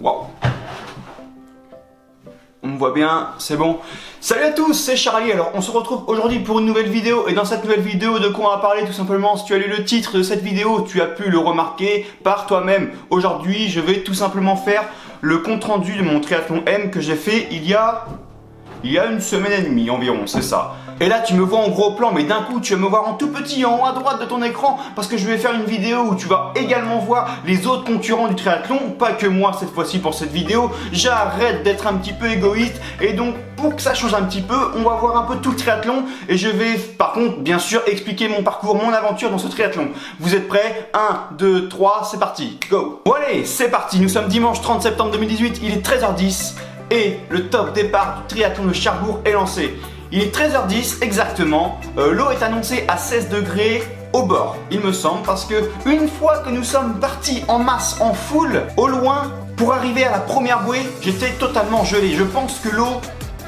Waouh. On me voit bien, c'est bon. Salut à tous, c'est Charlie. Alors on se retrouve aujourd'hui pour une nouvelle vidéo. Et dans cette nouvelle vidéo, de quoi on va parler? Tout simplement, si tu as lu le titre de cette vidéo, tu as pu le remarquer par toi-même. Aujourd'hui, je vais tout simplement faire le compte rendu de mon triathlon M que j'ai fait il y a une semaine et demie environ, c'est ça. Et là tu me vois en gros plan, mais d'un coup tu vas me voir en tout petit en haut à droite de ton écran, parce que je vais faire une vidéo où tu vas également voir les autres concurrents du triathlon, pas que moi cette fois-ci pour cette vidéo. J'arrête d'être un petit peu égoïste, et donc pour que ça change un petit peu, on va voir un peu tout le triathlon, et je vais par contre bien sûr expliquer mon parcours, mon aventure dans ce triathlon. Vous êtes prêts? 1, 2, 3, c'est parti, go! Bon allez, c'est parti, nous sommes dimanche 30 septembre 2018, il est 13h10. Et le top départ du triathlon de Cherbourg est lancé. Il est 13h10 exactement, l'eau est annoncée à 16 degrés au bord, il me semble, parce que une fois que nous sommes partis en masse, en foule, au loin, pour arriver à la première bouée, j'étais totalement gelé. Je pense que l'eau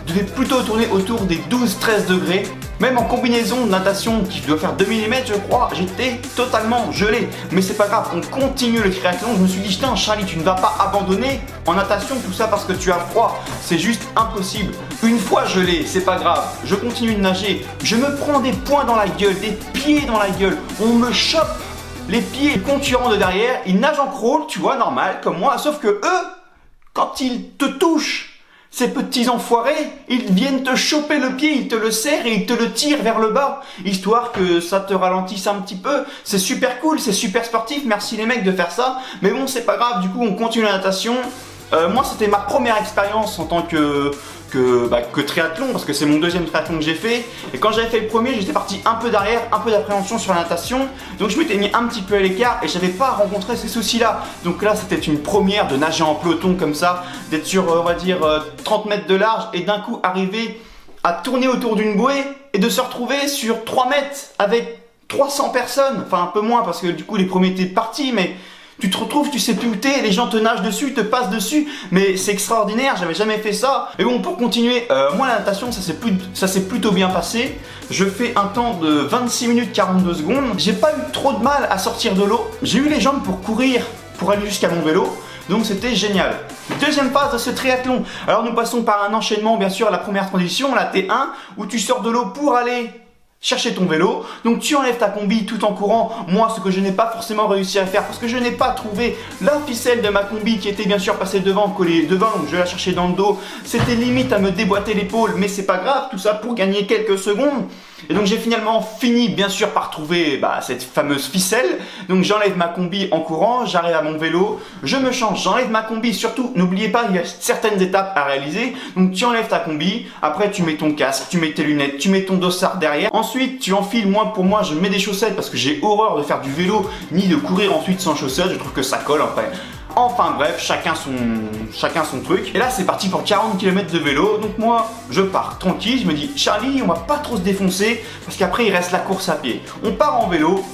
devait plutôt tourner autour des 12-13 degrés. Même en combinaison de natation qui doit faire 2 mm je crois, j'étais totalement gelé. Mais c'est pas grave, on continue le triathlon. Je me suis dit, putain Charlie, tu ne vas pas abandonner en natation, tout ça parce que tu as froid. C'est juste impossible. Une fois gelé, c'est pas grave, je continue de nager. Je me prends des poings dans la gueule, des pieds dans la gueule. On me chope les pieds concurrents de derrière. Ils nagent en crawl, tu vois, normal, comme moi. Sauf que eux, quand ils te touchent, ces petits enfoirés, ils viennent te choper le pied, ils te le serrent et ils te le tirent vers le bas, histoire que ça te ralentisse un petit peu. C'est super cool, c'est super sportif, merci les mecs de faire ça. Mais bon, c'est pas grave, du coup on continue la natation. Moi c'était ma première expérience en tant que triathlon, parce que c'est mon deuxième triathlon que j'ai fait. Et quand j'avais fait le premier, j'étais parti un peu derrière, un peu d'appréhension sur la natation. Donc je m'étais mis un petit peu à l'écart et j'avais pas rencontré ces soucis-là. Donc là, c'était une première de nager en peloton comme ça, d'être sur, on va dire, 30 mètres de large et d'un coup arriver à tourner autour d'une bouée et de se retrouver sur 3 mètres avec 300 personnes. Enfin, un peu moins parce que du coup, les premiers étaient partis, mais tu te retrouves, tu sais plus où t'es, les gens te nagent dessus, te passent dessus, mais c'est extraordinaire, j'avais jamais fait ça. Et bon, pour continuer, moi la natation, ça s'est plutôt bien passé. Je fais un temps de 26 minutes 42 secondes. J'ai pas eu trop de mal à sortir de l'eau. J'ai eu les jambes pour courir, pour aller jusqu'à mon vélo. Donc c'était génial. Deuxième phase de ce triathlon. Alors nous passons par un enchaînement, bien sûr, la première transition, la T1, où tu sors de l'eau pour aller chercher ton vélo, donc tu enlèves ta combi tout en courant. Moi, ce que je n'ai pas forcément réussi à faire parce que je n'ai pas trouvé la ficelle de ma combi qui était bien sûr passée devant, collée devant, donc je vais la chercher dans le dos. C'était limite à me déboîter l'épaule, mais c'est pas grave, tout ça pour gagner quelques secondes. Et donc j'ai finalement fini bien sûr par trouver cette fameuse ficelle. Donc j'enlève ma combi en courant, j'arrive à mon vélo, je me change, j'enlève ma combi. Surtout, n'oubliez pas, il y a certaines étapes à réaliser. Donc tu enlèves ta combi, après tu mets ton casque, tu mets tes lunettes, tu mets ton dossard derrière. Ensuite tu enfiles, pour moi je mets des chaussettes parce que j'ai horreur de faire du vélo ni de courir ensuite sans chaussettes. Je trouve que ça colle après. Enfin bref, chacun son truc. Et là c'est parti pour 40 km de vélo. Donc moi je pars tranquille, je me dis Charlie, on va pas trop se défoncer parce qu'après il reste la course à pied. On part en vélo.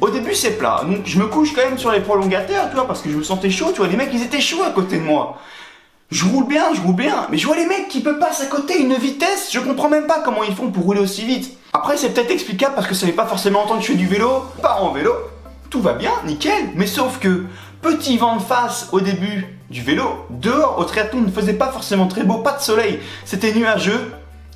Au début c'est plat, donc je me couche quand même sur les prolongateurs, tu vois, parce que je me sentais chaud, tu vois, les mecs ils étaient chauds à côté de moi. Je roule bien, mais je vois les mecs qui me passent à côté une vitesse, je comprends même pas comment ils font pour rouler aussi vite. Après c'est peut-être explicable parce que ça fait pas forcément longtemps que je fais du vélo, je pars en vélo, tout va bien, nickel, mais sauf que petit vent de face au début du vélo, dehors au triathlon ne faisait pas forcément très beau, pas de soleil, c'était nuageux.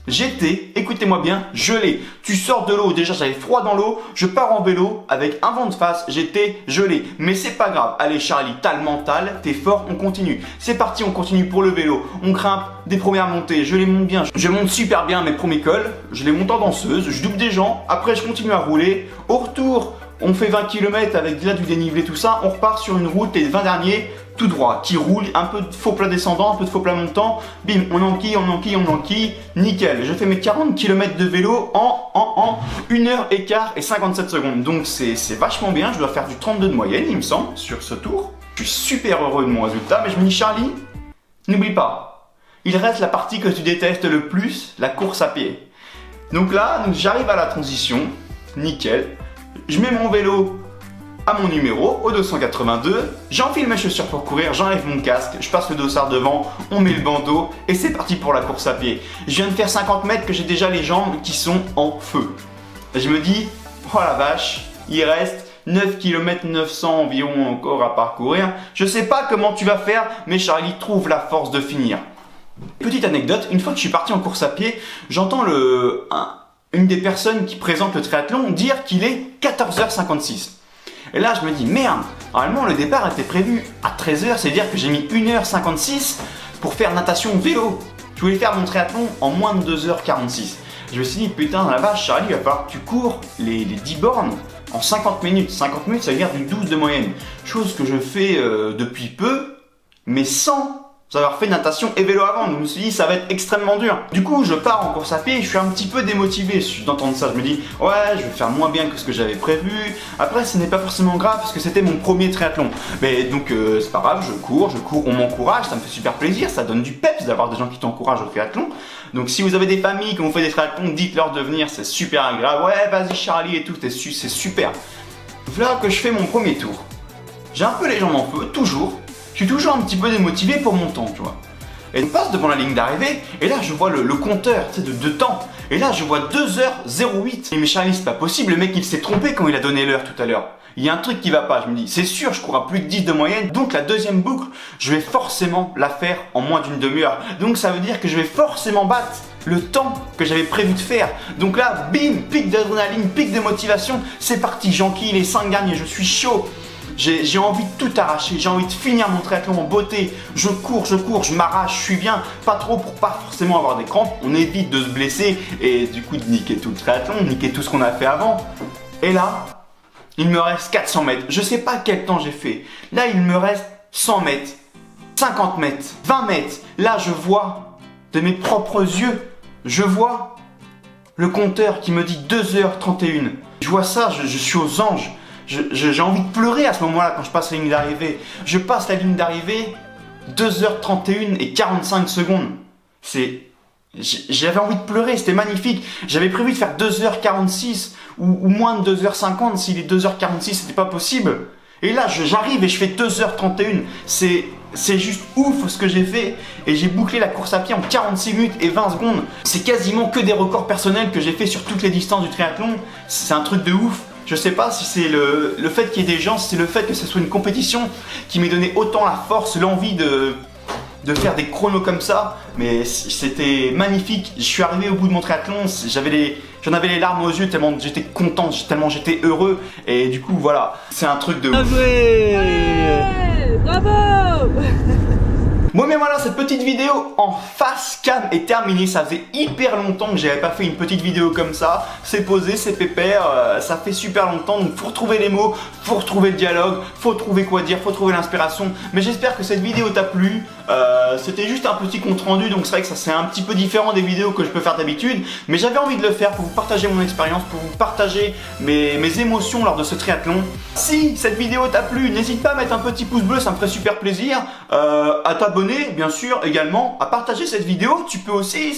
J'étais, écoutez-moi bien, gelé. Tu sors de l'eau, déjà j'avais froid dans l'eau, je pars en vélo avec un vent de face, j'étais gelé. Mais c'est pas grave, allez Charlie, t'as le mental, t'es fort, on continue. C'est parti, on continue pour le vélo, on grimpe des premières montées, je les monte bien, je monte super bien mes premiers cols, je les monte en danseuse, je double des gens, après je continue à rouler. Au retour, on fait 20 km avec là du dénivelé, tout ça, on repart sur une route, les 20 derniers, tout droit, qui roule, un peu de faux plat descendant, un peu de faux plat montant, bim, on enquille, nickel. Je fais mes 40 km de vélo en 1h15 et 57 secondes. Donc c'est vachement bien, je dois faire du 32 de moyenne, il me semble, sur ce tour. Je suis super heureux de mon résultat, mais je me dis Charlie, n'oublie pas, il reste la partie que tu détestes le plus, la course à pied. Donc là, j'arrive à la transition, nickel, je mets mon vélo à mon numéro, au 282, j'enfile mes chaussures pour courir, j'enlève mon casque, je passe le dossard devant, on met le bandeau et c'est parti pour la course à pied. Je viens de faire 50 mètres que j'ai déjà les jambes qui sont en feu. Et je me dis, oh la vache, il reste 9 km 900 environ encore à parcourir. Je sais pas comment tu vas faire, mais Charlie trouve la force de finir. Petite anecdote, une fois que je suis parti en course à pied, j'entends une des personnes qui présente le triathlon dire qu'il est 14h56. Et là je me dis merde, normalement le départ était prévu à 13h, c'est-à-dire que j'ai mis 1h56 pour faire natation vélo. Je voulais faire mon triathlon en moins de 2h46. Je me suis dit putain la vache Charlie, il va falloir que tu cours les 10 bornes en 50 minutes. 50 minutes ça veut dire du 12 de moyenne. Chose que je fais depuis peu, mais sans avoir fait natation et vélo avant. Donc je me suis dit ça va être extrêmement dur. Du coup je pars en course à pied et je suis un petit peu démotivé d'entendre ça. Je me dis ouais je vais faire moins bien que ce que j'avais prévu. Après ce n'est pas forcément grave parce que c'était mon premier triathlon. Mais donc c'est pas grave, je cours, on m'encourage, ça me fait super plaisir, ça donne du peps d'avoir des gens qui t'encouragent au triathlon. Donc si vous avez des familles qui ont fait des triathlons, dites-leur de venir, c'est super agréable. Ouais vas-y Charlie et tout, c'est super. Voilà que je fais mon premier tour. J'ai un peu les jambes en feu, toujours. Je suis toujours un petit peu démotivé pour mon temps, tu vois. Et on passe devant la ligne d'arrivée, et là je vois le compteur de temps. Et là je vois 2h08. Mais Charlie, c'est pas possible, le mec il s'est trompé quand il a donné l'heure tout à l'heure. Il y a un truc qui va pas, je me dis, c'est sûr, je cours à plus de 10 de moyenne, donc la deuxième boucle, je vais forcément la faire en moins d'une demi-heure. Donc ça veut dire que je vais forcément battre le temps que j'avais prévu de faire. Donc là, bim, pic d'adrénaline, pic de motivation, c'est parti, j'enquille les 5 derniers, je suis chaud. J'ai envie de tout arracher, j'ai envie de finir mon triathlon en beauté. Je cours, je m'arrache, je suis bien. Pas trop pour pas forcément avoir des crampes. On évite de se blesser et du coup de niquer tout le triathlon, de niquer tout ce qu'on a fait avant. Et là, il me reste 400 mètres. Je sais pas quel temps j'ai fait. Là, il me reste 100 mètres, 50 mètres, 20 mètres. Là, je vois de mes propres yeux, je vois le compteur qui me dit 2h31. Je vois ça, je suis aux anges. J'ai envie de pleurer à ce moment-là quand je passe la ligne d'arrivée. Je passe la ligne d'arrivée, 2h31 et 45 secondes. J'avais envie de pleurer, c'était magnifique. J'avais prévu de faire 2h46 ou moins de 2h50 si les 2h46 c'était pas possible. Et là j'arrive et je fais 2h31. C'est juste ouf ce que j'ai fait. Et j'ai bouclé la course à pied en 46 minutes et 20 secondes. C'est quasiment que des records personnels que j'ai fait sur toutes les distances du triathlon. C'est un truc de ouf. Je sais pas si c'est le fait qu'il y ait des gens, si c'est le fait que ce soit une compétition qui m'ait donné autant la force, l'envie de faire des chronos comme ça, mais c'était magnifique. Je suis arrivé au bout de mon triathlon, j'en avais les larmes aux yeux tellement j'étais content, tellement j'étais heureux, et du coup voilà, c'est un truc de ouf. Ouais, bravo. Bon mais voilà, cette petite vidéo en face cam est terminée. Ça faisait hyper longtemps que j'avais pas fait une petite vidéo comme ça. C'est posé, c'est pépère, ça fait super longtemps. Donc faut retrouver les mots, faut retrouver le dialogue, faut trouver quoi dire, faut trouver l'inspiration. Mais j'espère que cette vidéo t'a plu. C'était juste un petit compte rendu, donc c'est vrai que ça c'est un petit peu différent des vidéos que je peux faire d'habitude. Mais j'avais envie de le faire pour vous partager mon expérience, pour vous partager mes émotions lors de ce triathlon. Si cette vidéo t'a plu, n'hésite pas à mettre un petit pouce bleu, ça me ferait super plaisir. À t'abonner bien sûr également, à partager cette vidéo. Tu peux aussi,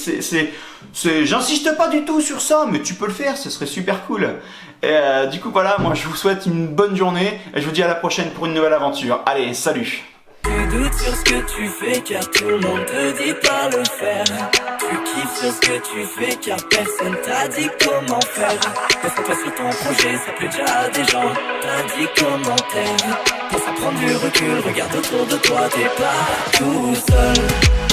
j'insiste pas du tout sur ça, mais tu peux le faire, ce serait super cool. Et du coup voilà, moi je vous souhaite une bonne journée et je vous dis à la prochaine pour une nouvelle aventure. Allez, salut. Tu doutes sur ce que tu fais car tout le monde te dit pas le faire. Tu kiffes sur ce que tu fais car personne t'a dit comment faire. Concentre-toi sur ton projet, ça plaît déjà à des gens. T'as dit commentaire. Pense à prendre du recul, regarde autour de toi, t'es pas tout seul.